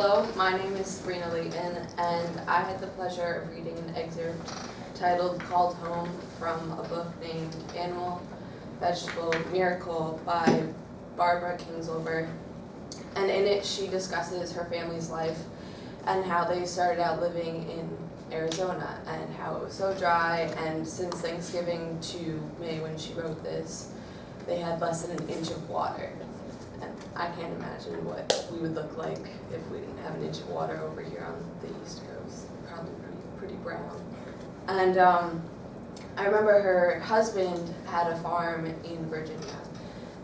Hello, my name is Sabrina and I had the pleasure of reading an excerpt titled Called Home from a book named Animal, Vegetable, Miracle by Barbara Kingsolver. And in it she discusses her family's life and how they started out living in Arizona and how it was so dry, and since Thanksgiving to May when she wrote this, they had less than an inch of water. And I can't imagine what we would look like if we didn't have an inch of water over here on the East Coast. Probably pretty brown. And I remember her husband had a farm in Virginia,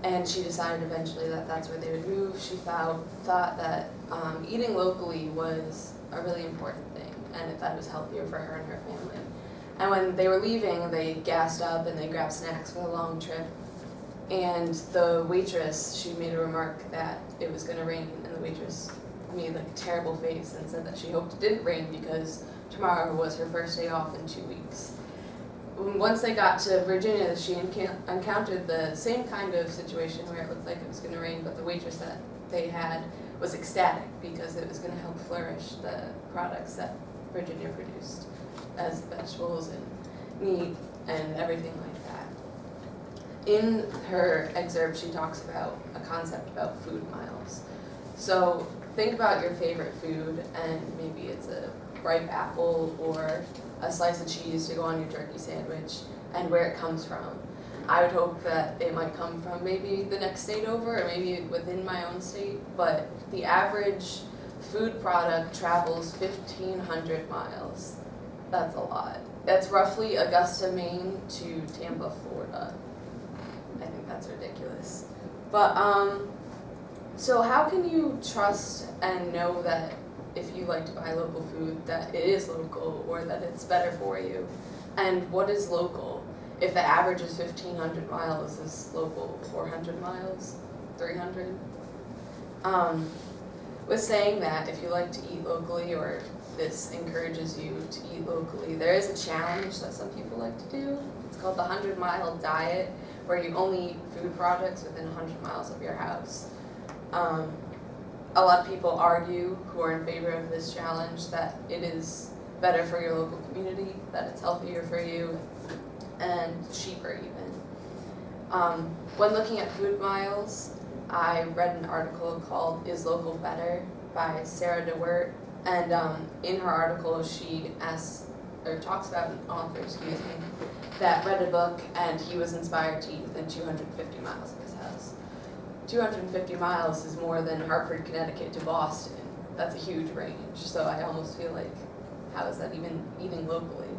and she decided eventually that that's where they would move. She thought that eating locally was a really important thing, and that it was healthier for her and her family. And when they were leaving, they gassed up and they grabbed snacks for the long trip. And the waitress, she made a remark that it was going to rain, and the waitress made like a terrible face and said that she hoped it didn't rain because tomorrow was her first day off in 2 weeks. Once they got to Virginia, she encountered the same kind of situation where it looked like it was going to rain, but the waitress that they had was ecstatic because it was going to help flourish the products that Virginia produced as vegetables and meat and everything like that. In her excerpt, she talks about a concept about food miles. So think about your favorite food, and maybe it's a ripe apple or a slice of cheese to go on your turkey sandwich, and where it comes from. I would hope that it might come from maybe the next state over, or maybe within my own state, but the average food product travels 1,500 miles. That's a lot. That's roughly Augusta, Maine to Tampa, Florida. I think that's ridiculous. But, so how can you trust and know that if you like to buy local food, that it is local or that it's better for you? And what is local? If the average is 1,500 miles, is local 400 miles, 300? With saying that, if you like to eat locally, or this encourages you to eat locally, there is a challenge that some people like to do. It's called the 100-mile diet, where you only eat food products within 100 miles of your house. A lot of people argue, who are in favor of this challenge, that it is better for your local community, that it's healthier for you, and cheaper even. When looking at food miles, I read an article called Is Local Better by Sarah DeWert, and in her article she talks about an author, that read a book and he was inspired to eat within 250 miles of his house. 250 miles is more than Hartford, Connecticut to Boston. That's a huge range, so I almost feel like, how is that even eating locally?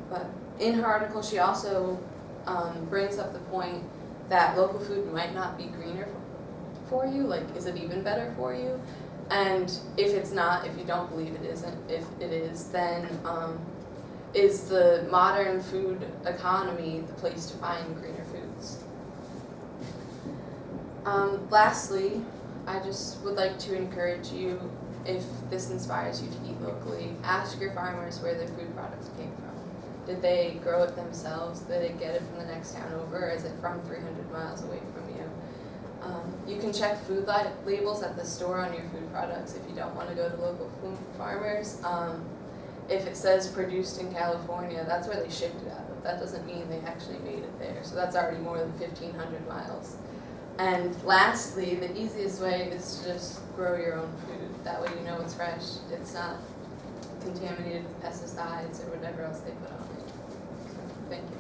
But in her article, she also brings up the point that local food might not be greener for you. Like, is it even better for you? And if it's not, if you don't believe it isn't, if it is, then is the modern food economy the place to find greener foods? Lastly, I just would like to encourage you, if this inspires you to eat locally, ask your farmers where their food products came from. Did they grow it themselves? Did they get it from the next town over? Or is it from 300 miles away from you? You can check food labels at the store on your food products if you don't want to go to local food farmers. If it says produced in California, that's where they shipped it out of. That doesn't mean they actually made it there. So that's already more than 1,500 miles. And lastly, the easiest way is to just grow your own food. That way you know it's fresh. It's not contaminated with pesticides or whatever else they put on it. So, thank you.